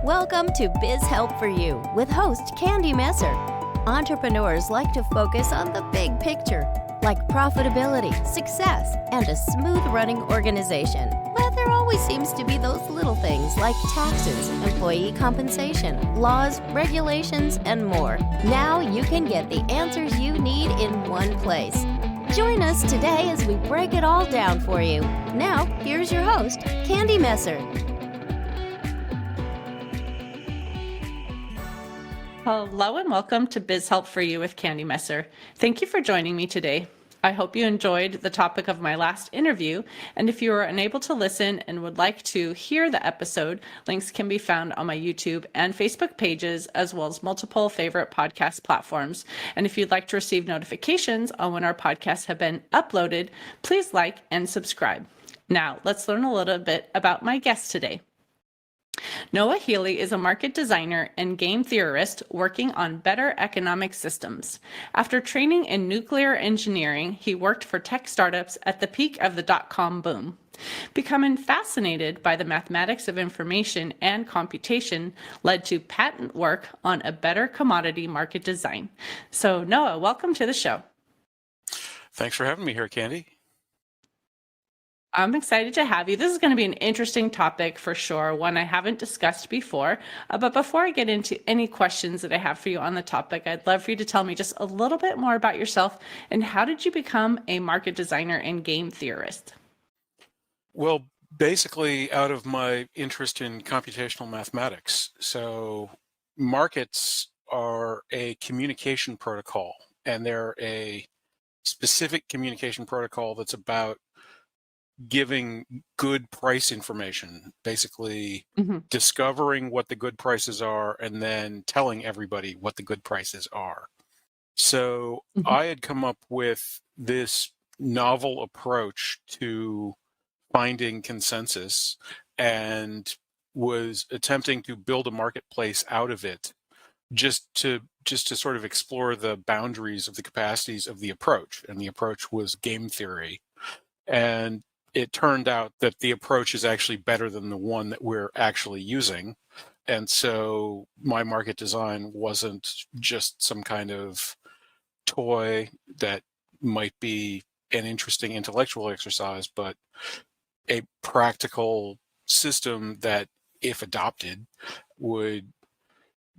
Welcome to Biz Help for You with host Candy Messer. Entrepreneurs like to focus on the big picture, like profitability, success, and a smooth running organization. But there always seems to be those little things like taxes, employee compensation, laws, regulations, and more. Now you can get the answers you need in one place. Join us today as we break it all down for you. Now, here's your host, Candy Messer. Hello and welcome to Biz Help for You with Candy Messer. Thank you for joining me today. I hope you enjoyed the topic of my last interview, and if you are unable to listen and would like to hear the episode, links can be found on my YouTube and Facebook pages, as well as multiple favorite podcast platforms. And if you'd like to receive notifications on when our podcasts have been uploaded, please like and subscribe. Now, let's learn a little bit about my guest today. Noah Healy is a market designer and game theorist working on better economic systems. After training in nuclear engineering, he worked for tech startups at the peak of the dot-com boom. Becoming fascinated by the mathematics of information and computation led to patent work on a better commodity market design. So Noah, welcome to the show. Thanks for having me here, Candy. I'm excited to have you. This is going to be an interesting topic for sure, one I haven't discussed before. But before I get into any questions that I have for you on the topic, I'd love for you to tell me just a little bit more about yourself and how did you become a market designer and game theorist? Well, basically out of my interest in computational mathematics. So markets are a communication protocol, and they're a specific communication protocol that's about giving good price information, basically discovering what the good prices are and then telling everybody what the good prices are. So I had come up with this novel approach to finding consensus and was attempting to build a marketplace out of it just to sort of explore the boundaries of the capacities of the approach. And the approach was game theory. And it turned out that the approach is actually better than the one that we're actually using. And so my market design wasn't just some kind of toy that might be an interesting intellectual exercise, but a practical system that, if adopted, would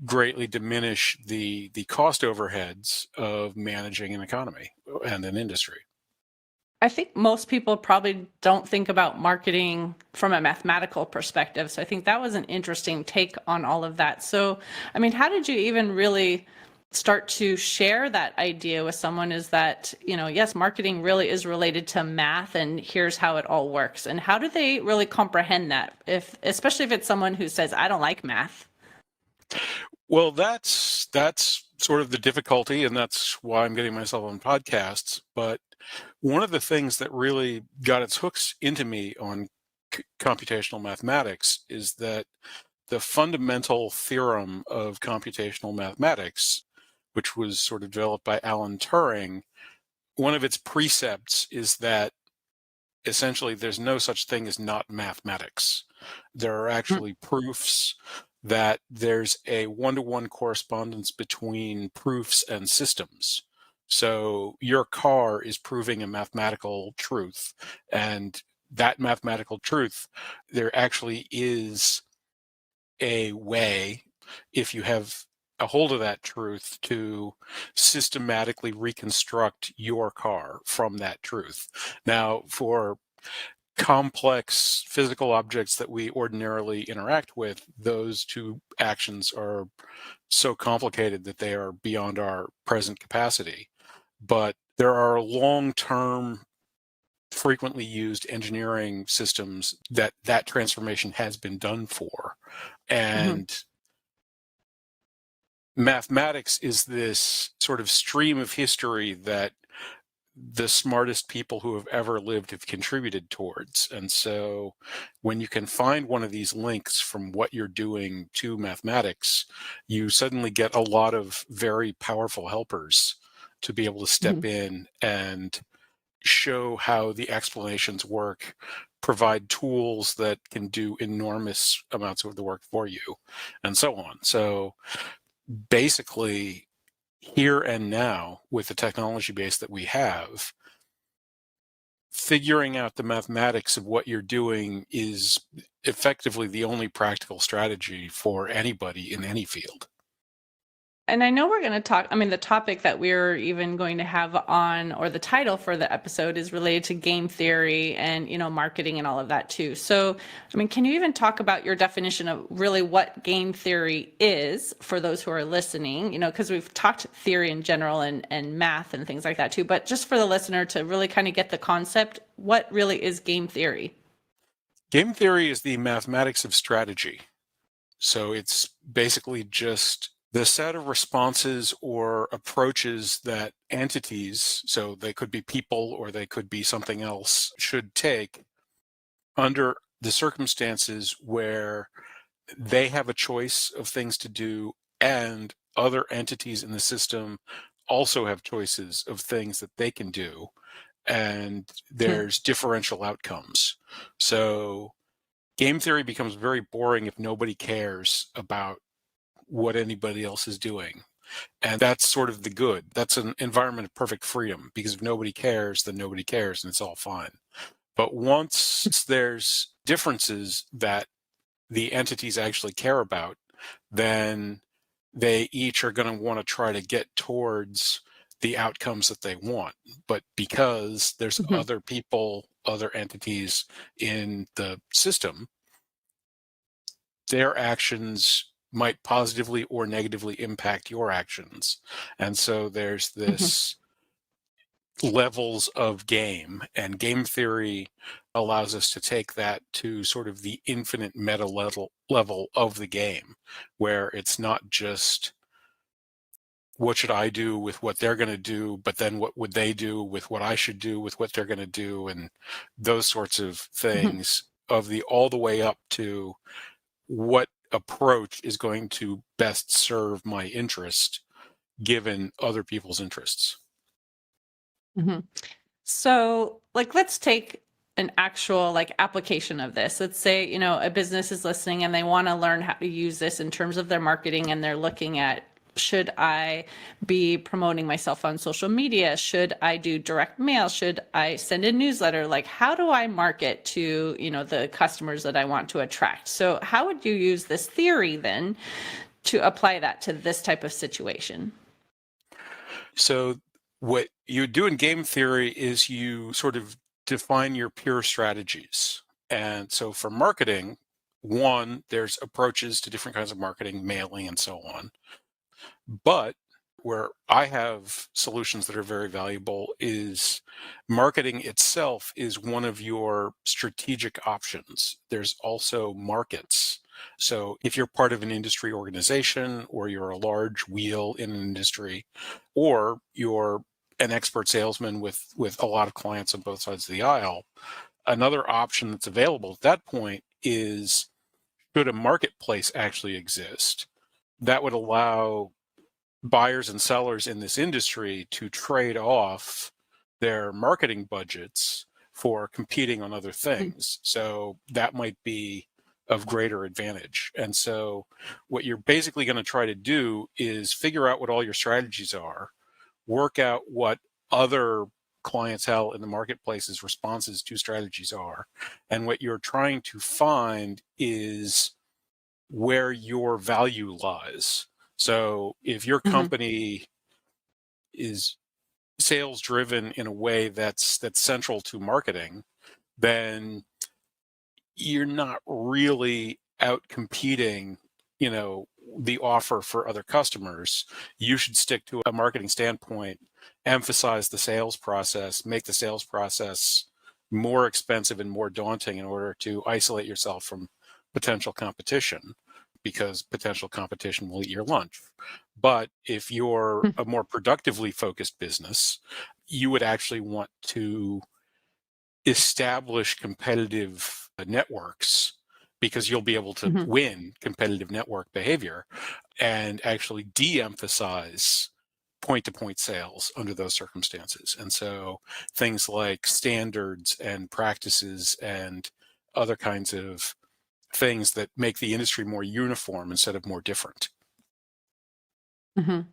greatly diminish the cost overheads of managing an economy and an industry. I think most people probably don't think about marketing from a mathematical perspective. So I think that was an interesting take on all of that. So, I mean, how did you even really start to share that idea with someone? Is that, yes, marketing really is related to math and here's how it all works. And how do they really comprehend that, especially if it's someone who says, I don't like math? Well, that's sort of the difficulty, and that's why I'm getting myself on podcasts. But one of the things that really got its hooks into me on computational mathematics is that the fundamental theorem of computational mathematics, which was sort of developed by Alan Turing, one of its precepts is that essentially there's no such thing as not mathematics. There are actually proofs that there's a one-to-one correspondence between proofs and systems. So your car is proving a mathematical truth, and that mathematical truth, there actually is a way, if you have a hold of that truth, to systematically reconstruct your car from that truth. Now, for complex physical objects that we ordinarily interact with, those two actions are so complicated that they are beyond our present capacity. But there are long-term, frequently used engineering systems that transformation has been done for. And mathematics is this sort of stream of history that the smartest people who have ever lived have contributed towards. And so when you can find one of these links from what you're doing to mathematics, you suddenly get a lot of very powerful helpers to be able to step in and show how the explanations work provide tools that can do enormous amounts of the work for you, and so on. So basically, here and now, with the technology base that we have, figuring out the mathematics of what you're doing is effectively the only practical strategy for anybody in any field. And I know we're going to talk, I mean, the topic that we're even going to have on, or the title for the episode is related to game theory and, marketing and all of that too. So, I mean, can you even talk about your definition of really what game theory is for those who are listening? Because we've talked theory in general and math and things like that too, but just for the listener to really kind of get the concept, what really is game theory? Game theory is the mathematics of strategy. So it's basically just the set of responses or approaches that entities, so they could be people or they could be something else, should take under the circumstances where they have a choice of things to do and other entities in the system also have choices of things that they can do, and there's differential outcomes. So game theory becomes very boring if nobody cares about what anybody else is doing. And that's sort of the good. That's an environment of perfect freedom, because if nobody cares, then nobody cares and it's all fine. But once there's differences that the entities actually care about, then they each are going to want to try to get towards the outcomes that they want. But because there's other people, other entities in the system, their actions might positively or negatively impact your actions. And so there's this levels of game, and game theory allows us to take that to sort of the infinite meta level of the game, where it's not just what should I do with what they're going to do, but then what would they do with what I should do with what they're going to do, and those sorts of things, of the all the way up to what approach is going to best serve my interest given other people's interests. So, let's take an actual application of this. Let's say, a business is listening and they want to learn how to use this in terms of their marketing, and they're looking at, should I be promoting myself on social media? Should I do direct mail? Should I send a newsletter? How do I market to, the customers that I want to attract? So how would you use this theory then to apply that to this type of situation? So what you do in game theory is you sort of define your pure strategies. And so for marketing, one, there's approaches to different kinds of marketing, mailing, and so on. But where I have solutions that are very valuable is marketing itself is one of your strategic options. There's also markets. So if you're part of an industry organization, or you're a large wheel in an industry, or you're an expert salesman with a lot of clients on both sides of the aisle, another option that's available at that point is, should a marketplace actually exist that would allow buyers and sellers in this industry to trade off their marketing budgets for competing on other things. So that might be of greater advantage. And so what you're basically going to try to do is figure out what all your strategies are, work out what other clientele in the marketplace's responses to strategies are, and what you're trying to find is where your value lies. So if your company is sales driven in a way that's central to marketing, then you're not really out competing, the offer for other customers. You should stick to a marketing standpoint, emphasize the sales process, make the sales process more expensive and more daunting in order to isolate yourself from potential competition, because potential competition will eat your lunch. But if you're a more productively focused business, you would actually want to establish competitive networks, because you'll be able to win competitive network behavior, and actually de-emphasize point-to-point sales under those circumstances. And so things like standards and practices and other kinds of things that make the industry more uniform instead of more different. Mhm.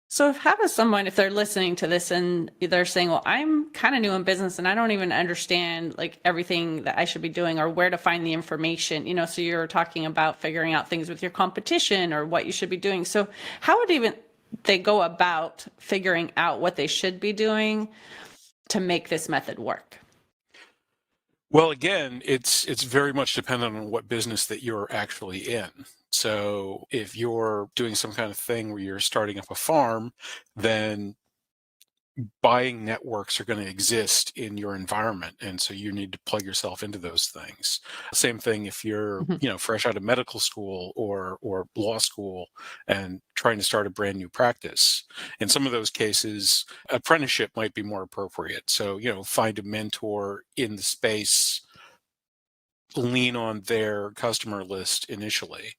So how does someone, if they're listening to this and they're saying, well, I'm kind of new in business and I don't even understand like everything that I should be doing or where to find the information, so you're talking about figuring out things with your competition or what you should be doing. So how would even they go about figuring out what they should be doing to make this method work? Well, again, it's very much dependent on what business that you're actually in. So if you're doing some kind of thing where you're starting up a farm, then buying networks are going to exist in your environment, and so you need to plug yourself into those things. Same thing if you're Mhm. fresh out of medical school or law school and trying to start a brand new practice. In some of those cases, apprenticeship might be more appropriate. So find a mentor in the space, lean on their customer list initially.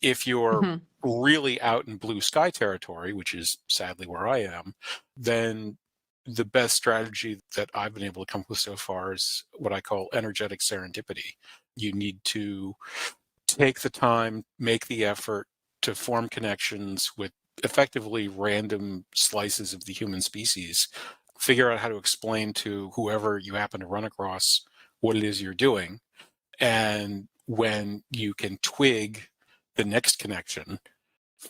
If you're Mhm. really out in blue sky territory, which is sadly where I am, then the best strategy that I've been able to come up with so far is what I call energetic serendipity. You need to take the time, make the effort to form connections with effectively random slices of the human species, figure out how to explain to whoever you happen to run across what it is you're doing. And when you can twig the next connection,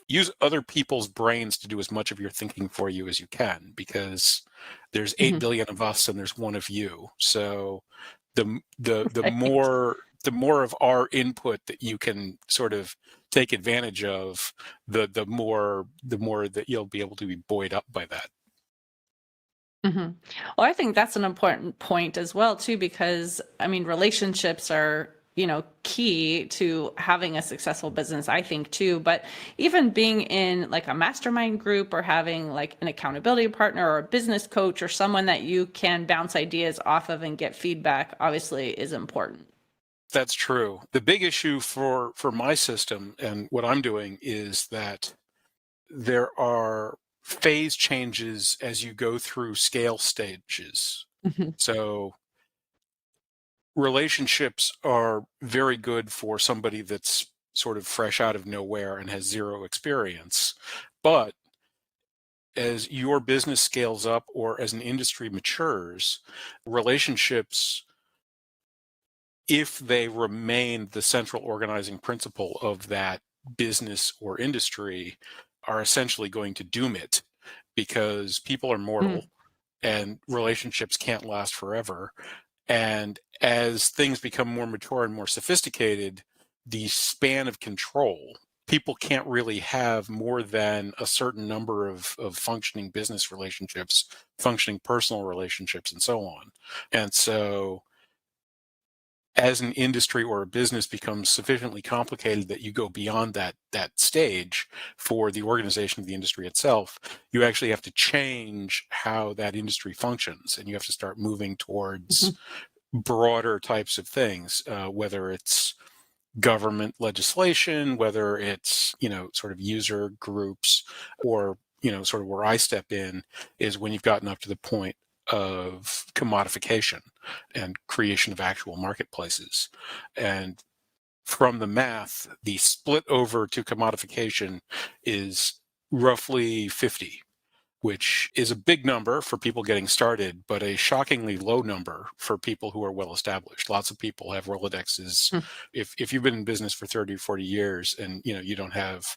use other people's brains to do as much of your thinking for you as you can, because there's 8 Mhm. billion of us and there's one of you. So the Right. more of our input that you can sort of take advantage of, the more that you'll be able to be buoyed up by that. Mhm. Well, I think that's an important point as well, too, because I mean, relationships are, key to having a successful business, I think, too. But even being in like a mastermind group or having like an accountability partner or a business coach or someone that you can bounce ideas off of and get feedback, obviously, is important. That's true. The big issue for my system and what I'm doing is that there are phase changes as you go through scale stages. Mhm. So relationships are very good for somebody that's sort of fresh out of nowhere and has zero experience. But as your business scales up or as an industry matures, relationships, if they remain the central organizing principle of that business or industry, are essentially going to doom it, because people are mortal Mm. and relationships can't last forever. And as things become more mature and more sophisticated, the span of control, people can't really have more than a certain number of functioning business relationships, functioning personal relationships, and so on. And so as an industry or a business becomes sufficiently complicated that you go beyond that stage for the organization of the industry itself, you actually have to change how that industry functions, and you have to start moving towards Mhm. broader types of things, whether it's government legislation, whether it's sort of user groups, or sort of where I step in is when you've gotten up to the point of commodification and creation of actual marketplaces. And from the math, the split over to commodification is roughly 50, which is a big number for people getting started, but a shockingly low number for people who are well established. Lots of people have Rolodexes. Mm. If you've been in business for 30 or 40 years and you don't have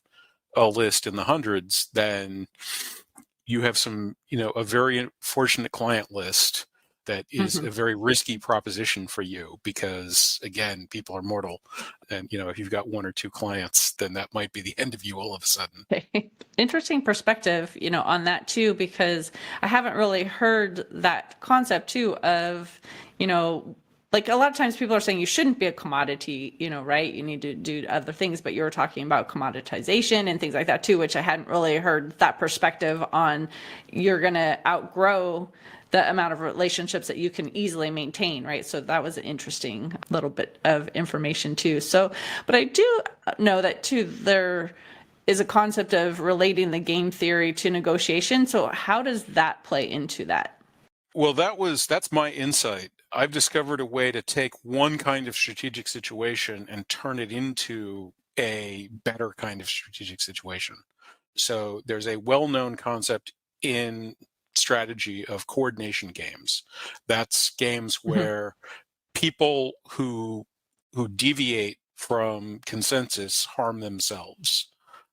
a list in the hundreds, then you have a very fortunate client list that is Mhm. a very risky proposition for you, because again, people are mortal. And if you've got one or two clients, then that might be the end of you all of a sudden. Okay. Interesting perspective, on that too, because I haven't really heard that concept too of, you know, like a lot of times people are saying you shouldn't be a commodity, right? You need to do other things, but you were talking about commoditization and things like that too, which I hadn't really heard that perspective on. You're going to outgrow the amount of relationships that you can easily maintain, right? So that was an interesting little bit of information too. So, but I do know that too, there is a concept of relating the game theory to negotiation. So how does that play into that? Well, that's my insight. I've discovered a way to take one kind of strategic situation and turn it into a better kind of strategic situation. So there's a well-known concept in strategy of coordination games. That's games where people who deviate from consensus harm themselves.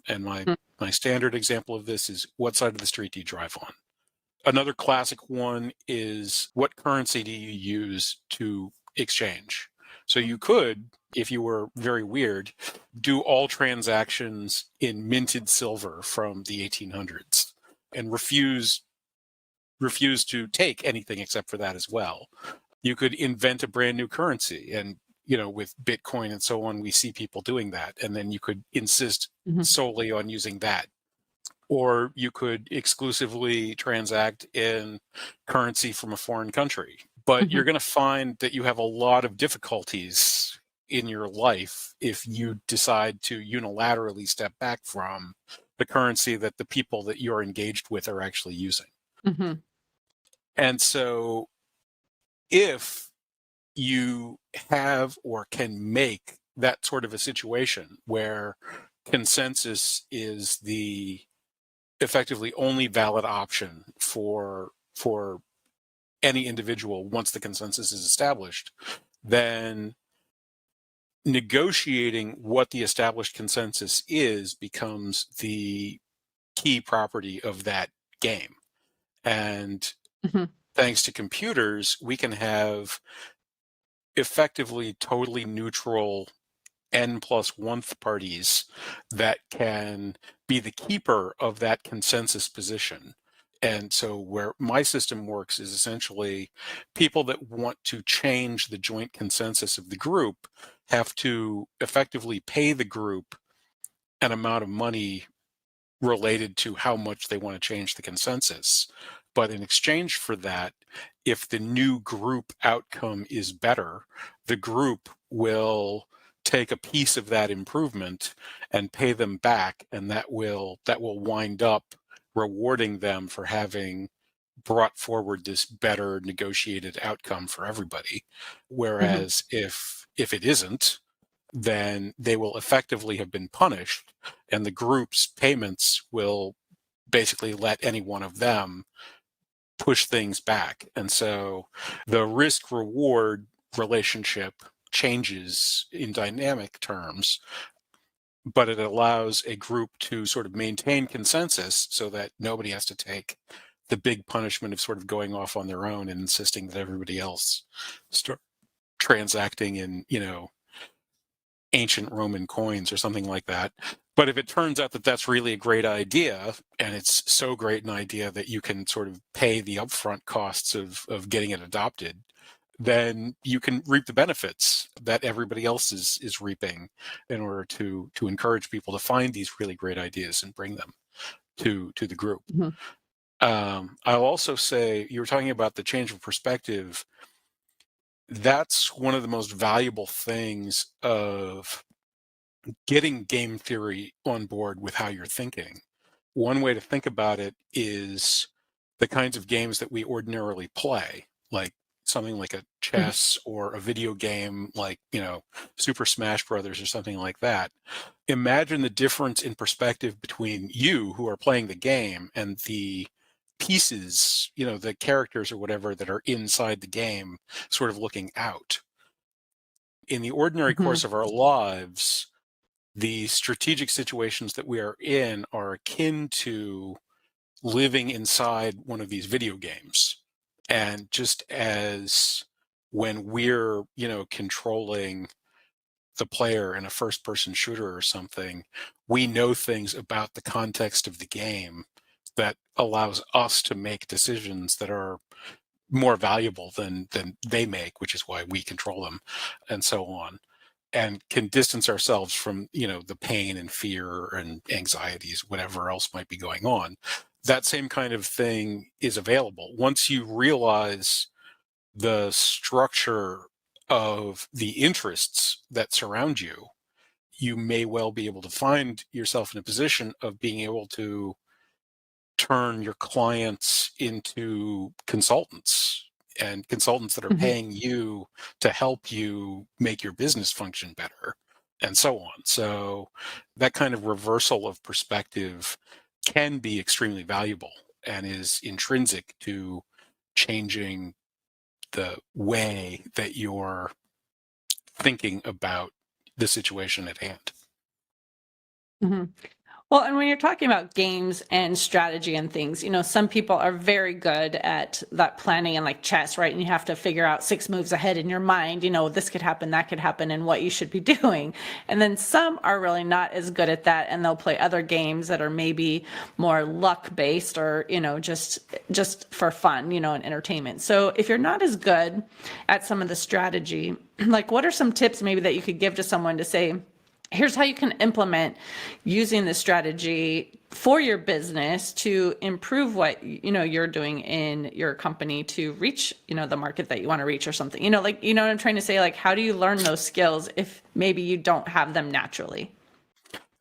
And my standard example of this is, what side of the street do you drive on? Another classic one is, what currency do you use to exchange? So you could, if you were very weird, do all transactions in minted silver from the 1800s and refuse to take anything except for that as well. You could invent a brand new currency, and with Bitcoin and so on, we see people doing that, and then you could insist solely on using that. Or you could exclusively transact in currency from a foreign country. But you're going to find that you have a lot of difficulties in your life if you decide to unilaterally step back from the currency that the people that you're engaged with are actually using. And so if you have or can make that sort of a situation where consensus is the effectively only valid option for any individual once the consensus is established, then negotiating what the established consensus is becomes the key property of that game. And thanks to computers, we can have effectively totally neutral n+1th parties that can be the keeper of that consensus position. And so where my system works is essentially people that want to change the joint consensus of the group have to effectively pay the group an amount of money related to how much they want to change the consensus. But in exchange for that, if the new group outcome is better, the group will take a piece of that improvement and pay them back, and that will wind up rewarding them for having brought forward this better negotiated outcome for everybody. Whereas if it isn't, then they will effectively have been punished, and the group's payments will basically let any one of them push things back. And so the risk reward relationship changes in dynamic terms, but it allows a group to sort of maintain consensus so that nobody has to take the big punishment of sort of going off on their own and insisting that everybody else start transacting in, ancient Roman coins or something like that. But if it turns out that that's really a great idea, and it's so great an idea that you can sort of pay the upfront costs of getting it adopted, then you can reap the benefits that everybody else is reaping in order to encourage people to find these really great ideas and bring them to the group. I'll also say, you were talking about the change of perspective. That's one of the most valuable things of getting game theory on board with how you're thinking. One way to think about it is the kinds of games that we ordinarily play, like something like a chess or a video game like, Super Smash Brothers or something like that. Imagine the difference in perspective between you, who are playing the game, and the pieces, the characters or whatever that are inside the game sort of looking out. In the ordinary course of our lives, the strategic situations that we are in are akin to living inside one of these video games. And just as when we're, controlling the player in a first-person shooter or something, we know things about the context of the game that allows us to make decisions that are more valuable than they make, which is why we control them, and so on, and can distance ourselves from, the pain and fear and anxieties, whatever else might be going on. That same kind of thing is available. Once you realize the structure of the interests that surround you, you may well be able to find yourself in a position of being able to turn your clients into consultants, and consultants that are paying you to help you make your business function better, and so on. So that kind of reversal of perspective can be extremely valuable and is intrinsic to changing the way that you're thinking about the situation at hand. Mm-hmm. Well, and when you're talking about games and strategy and things, some people are very good at that planning and like chess, right? And you have to figure out 6 moves ahead in your mind, this could happen, that could happen, and what you should be doing. And then some are really not as good at that, and they'll play other games that are maybe more luck based or, just for fun, and entertainment. So if you're not as good at some of the strategy, like what are some tips maybe that you could give to someone to say, here's how you can implement using this strategy for your business to improve what you're doing in your company to reach the market that you want to reach or something, what I'm trying to say, like how do you learn those skills if maybe you don't have them naturally?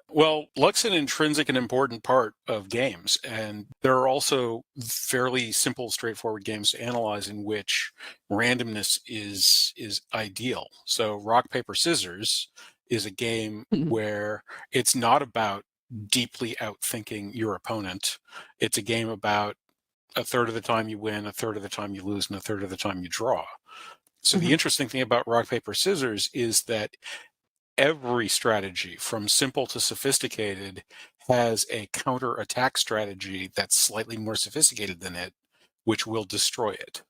Well, luck's an intrinsic and important part of games, and there are also fairly simple, straightforward games to analyze in which randomness is ideal. So rock, paper, scissors is a game where it's not about deeply outthinking your opponent. It's a game about a third of the time you win, a third of the time you lose, and a third of the time you draw. So the interesting thing about rock, paper, scissors is that every strategy, from simple to sophisticated, has a counter-attack strategy that's slightly more sophisticated than it, which will destroy it.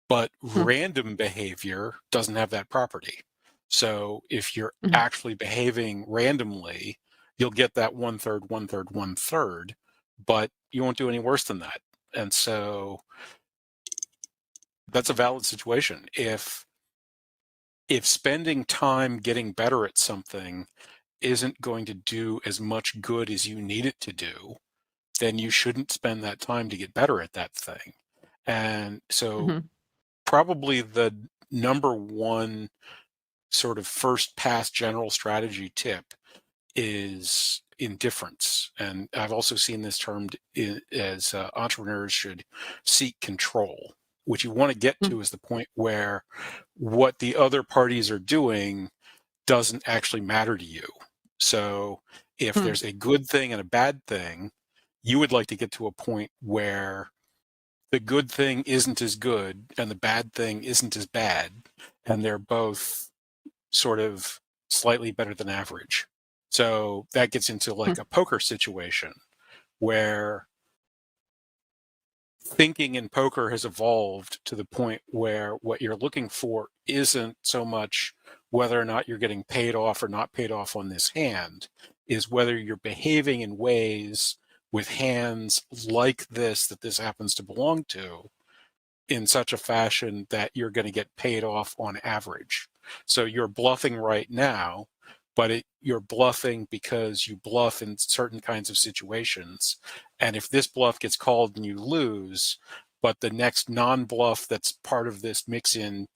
But random behavior doesn't have that property. So if you're actually behaving randomly, you'll get that 1/3, 1/3, 1/3, but you won't do any worse than that. And so that's a valid situation. If spending time getting better at something isn't going to do as much good as you need it to do, then you shouldn't spend that time to get better at that thing. And so probably the number one sort of first pass general strategy tip is indifference. And I've also seen this termed as entrepreneurs should seek control. What you want to get to is the point where what the other parties are doing doesn't actually matter to you. So if there's a good thing and a bad thing, you would like to get to a point where the good thing isn't as good and the bad thing isn't as bad, and they're both sort of slightly better than average. So that gets into like a poker situation where thinking in poker has evolved to the point where what you're looking for isn't so much whether or not you're getting paid off or not paid off on this hand, is whether you're behaving in ways with hands like this that this happens to belong to in such a fashion that you're going to get paid off on average. So you're bluffing right now, but you're bluffing because you bluff in certain kinds of situations. And if this bluff gets called and you lose, but the next non-bluff that's part of this mix-in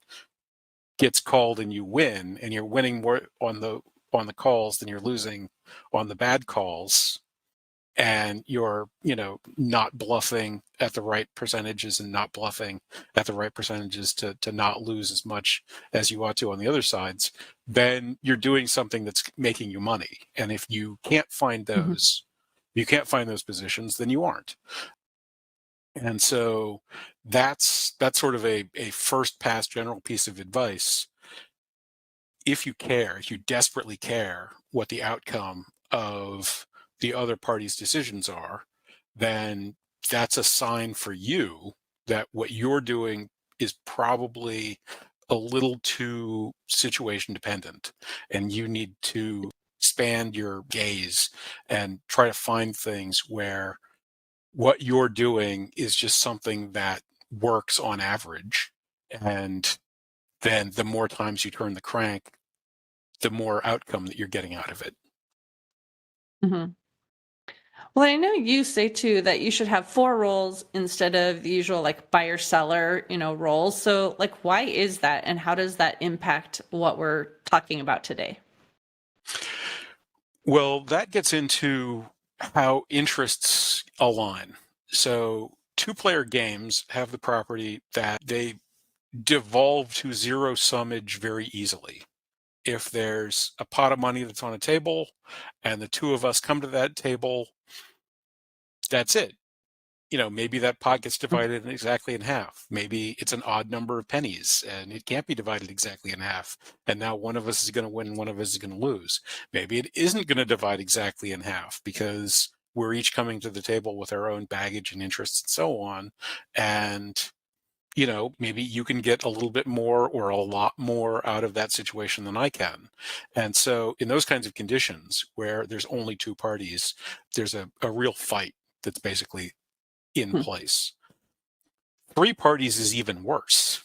gets called and you win, and you're winning more on the calls than you're losing on the bad calls, and you're not bluffing at the right percentages and not bluffing at the right percentages to not lose as much as you ought to on the other sides, then you're doing something that's making you money. And if you can't find those positions, then you aren't. And so that's sort of a first pass general piece of advice. If you desperately care what the outcome of the other party's decisions are, then that's a sign for you that what you're doing is probably a little too situation dependent, and you need to expand your gaze and try to find things where what you're doing is just something that works on average. And then the more times you turn the crank, the more outcome that you're getting out of it. Well, I know you say too that you should have 4 roles instead of the usual like buyer seller, roles. So like, why is that, and how does that impact what we're talking about today? Well, that gets into how interests align. So, two-player games have the property that they devolve to zero summage very easily. If there's a pot of money that's on a table and the two of us come to that table, that's it. Maybe that pot gets divided exactly in half. Maybe it's an odd number of pennies and it can't be divided exactly in half. And now one of us is going to win and one of us is going to lose. Maybe it isn't going to divide exactly in half because we're each coming to the table with our own baggage and interests and so on. And, maybe you can get a little bit more or a lot more out of that situation than I can. And so in those kinds of conditions where there's only two parties, there's a real fight that's basically in place. Three parties is even worse.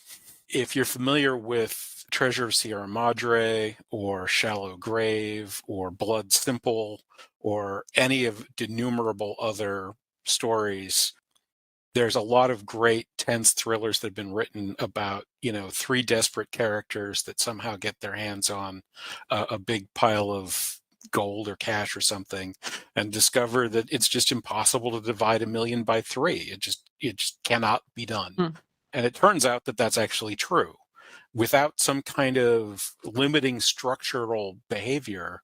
If you're familiar with Treasure of Sierra Madre or Shallow Grave or Blood Simple or any of the innumerable other stories, there's a lot of great tense thrillers that have been written about, three desperate characters that somehow get their hands on a big pile of gold or cash or something and discover that it's just impossible to divide 1,000,000 by 3. It just cannot be done. And it turns out that that's actually true. Without some kind of limiting structural behavior,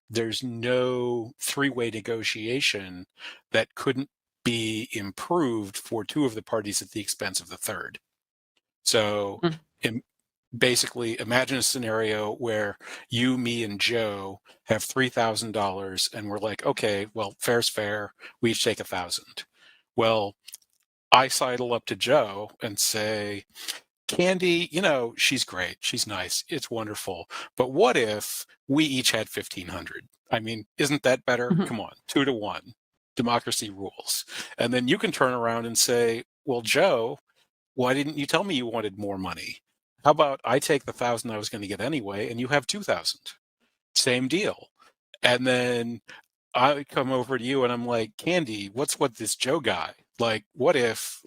there's no three-way negotiation that couldn't be improved for two of the parties at the expense of the third. So basically, imagine a scenario where you, me, and Joe have $3,000 and we're like, okay, well, fair's fair. We each take 1,000. Well, I sidle up to Joe and say, Candy, she's great. She's nice. It's wonderful. But what if we each had 1,500? I mean, isn't that better? Come on, 2-1. Democracy rules. And then you can turn around and say, well, Joe, why didn't you tell me you wanted more money? How about I take the 1,000 I was going to get anyway, and you have 2,000? Same deal. And then I come over to you and I'm like, Candy, what's with this Joe guy? Like, what if,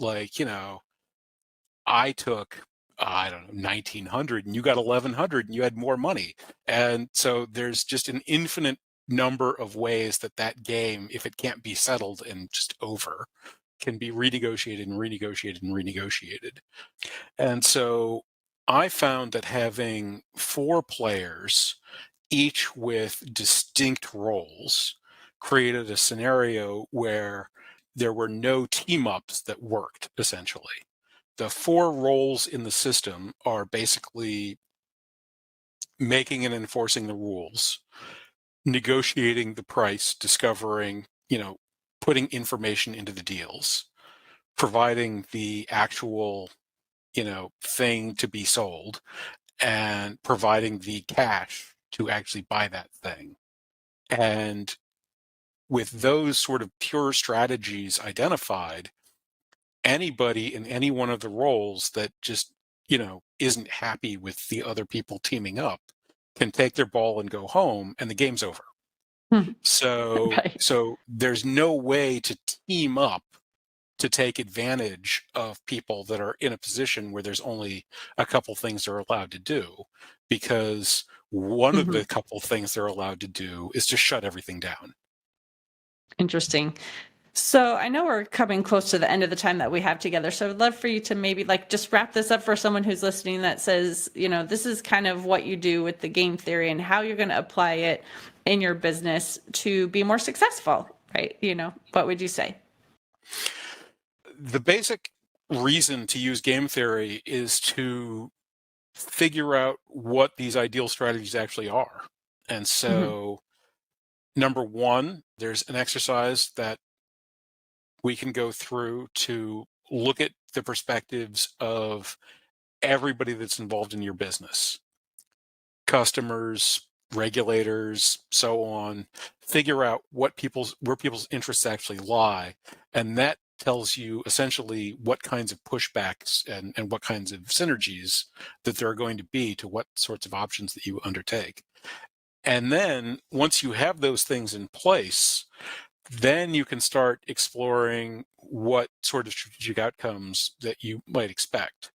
I took, I don't know, 1,900 and you got 1,100 and you had more money. And so there's just an infinite number of ways that game, if it can't be settled and just over, can be renegotiated and renegotiated and renegotiated. And so I found that having 4 players, each with distinct roles, created a scenario where there were no team ups that worked, essentially. The 4 roles in the system are basically making and enforcing the rules, negotiating the price, discovering, putting information into the deals, providing the actual, thing to be sold, and providing the cash to actually buy that thing. And with those sort of pure strategies identified, anybody in any one of the roles that just, isn't happy with the other people teaming up can take their ball and go home and the game's over. So, Right. so there's no way to team up to take advantage of people that are in a position where there's only a couple things they're allowed to do, because one of the couple things they're allowed to do is to shut everything down. Interesting. So I know we're coming close to the end of the time that we have together. So I'd love for you to maybe just wrap this up for someone who's listening that says, this is kind of what you do with the game theory and how you're going to apply it in your business to be more successful, right? What would you say? The basic reason to use game theory is to figure out what these ideal strategies actually are. And so, number one, there's an exercise that we can go through to look at the perspectives of everybody that's involved in your business, customers, regulators, so on. Figure out where people's interests actually lie, and that tells you essentially what kinds of pushbacks and what kinds of synergies that there are going to be to what sorts of options that you undertake. And then once you have those things in place, then you can start exploring what sort of strategic outcomes that you might expect.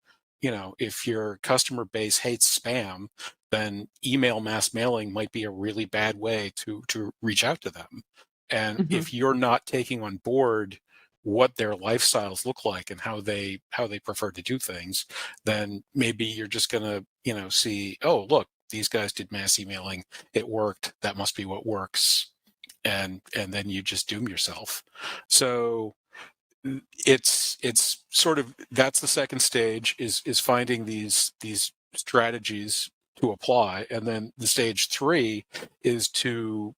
if your customer base hates spam, then email mass mailing might be a really bad way to reach out to them. And Mhm. if you're not taking on board what their lifestyles look like and how they prefer to do things, then maybe you're just going to, see, oh, look, these guys did mass emailing. It worked. That must be what works. And then you just doom yourself. So it's sort of, that's the second stage, is finding these strategies to apply. And then the stage 3 is to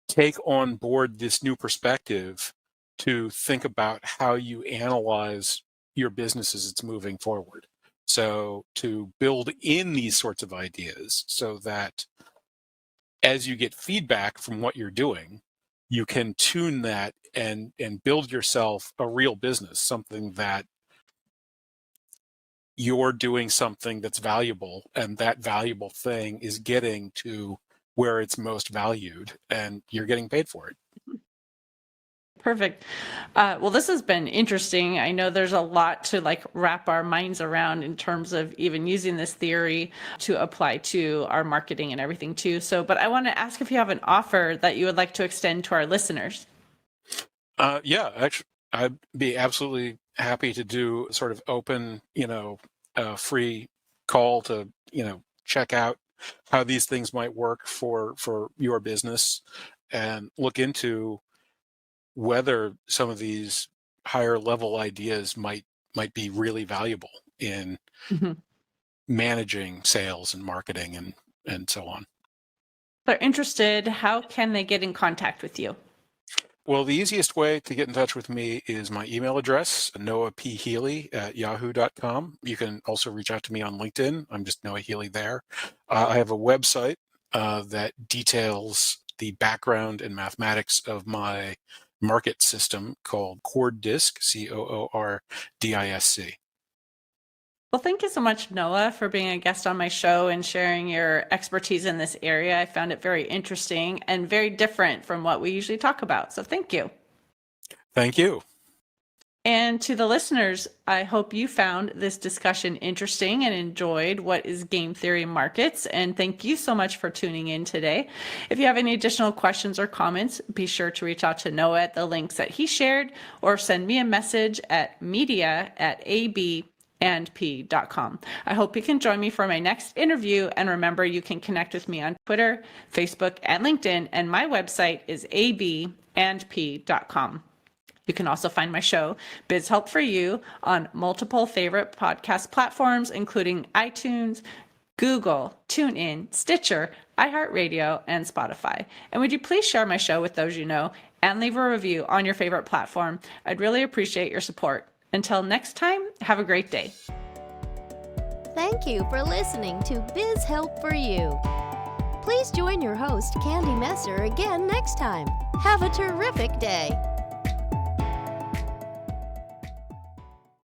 take on board this new perspective, to think about how you analyze your business as it's moving forward. So to build in these sorts of ideas so that as you get feedback from what you're doing, you can tune that and build yourself a real business, something that you're doing something that's valuable, and that valuable thing is getting to where it's most valued and you're getting paid for it. Perfect. Well, this has been interesting. I know there's a lot to wrap our minds around in terms of even using this theory to apply to our marketing and everything too. So, but I want to ask if you have an offer that you would like to extend to our listeners. Yeah, actually, I'd be absolutely happy to do sort of open, a free call to, check out how these things might work for your business, and look into whether some of these higher level ideas might be really valuable in Mhm. managing sales and marketing and so on. If they're interested, how can they get in contact with you? Well, the easiest way to get in touch with me is my email address, noahphealy@yahoo.com. You can also reach out to me on LinkedIn. I'm just Noah Healy there. I have a website that details the background and mathematics of my market system called CoordDisc, COORDISC. Well, thank you so much, Noah, for being a guest on my show and sharing your expertise in this area. I found it very interesting and very different from what we usually talk about. So thank you. Thank you. And to the listeners, I hope you found this discussion interesting and enjoyed what is game theory markets. And thank you so much for tuning in today. If you have any additional questions or comments, be sure to reach out to Noah at the links that he shared, or send me a message at media@abandp.com. I hope you can join me for my next interview. And remember, you can connect with me on Twitter, Facebook, and LinkedIn. And my website is abandp.com. You can also find my show, Biz Help for You, on multiple favorite podcast platforms, including iTunes, Google, TuneIn, Stitcher, iHeartRadio, and Spotify. And would you please share my show with those you know and leave a review on your favorite platform? I'd really appreciate your support. Until next time, have a great day. Thank you for listening to Biz Help for You. Please join your host, Candy Messer, again next time. Have a terrific day.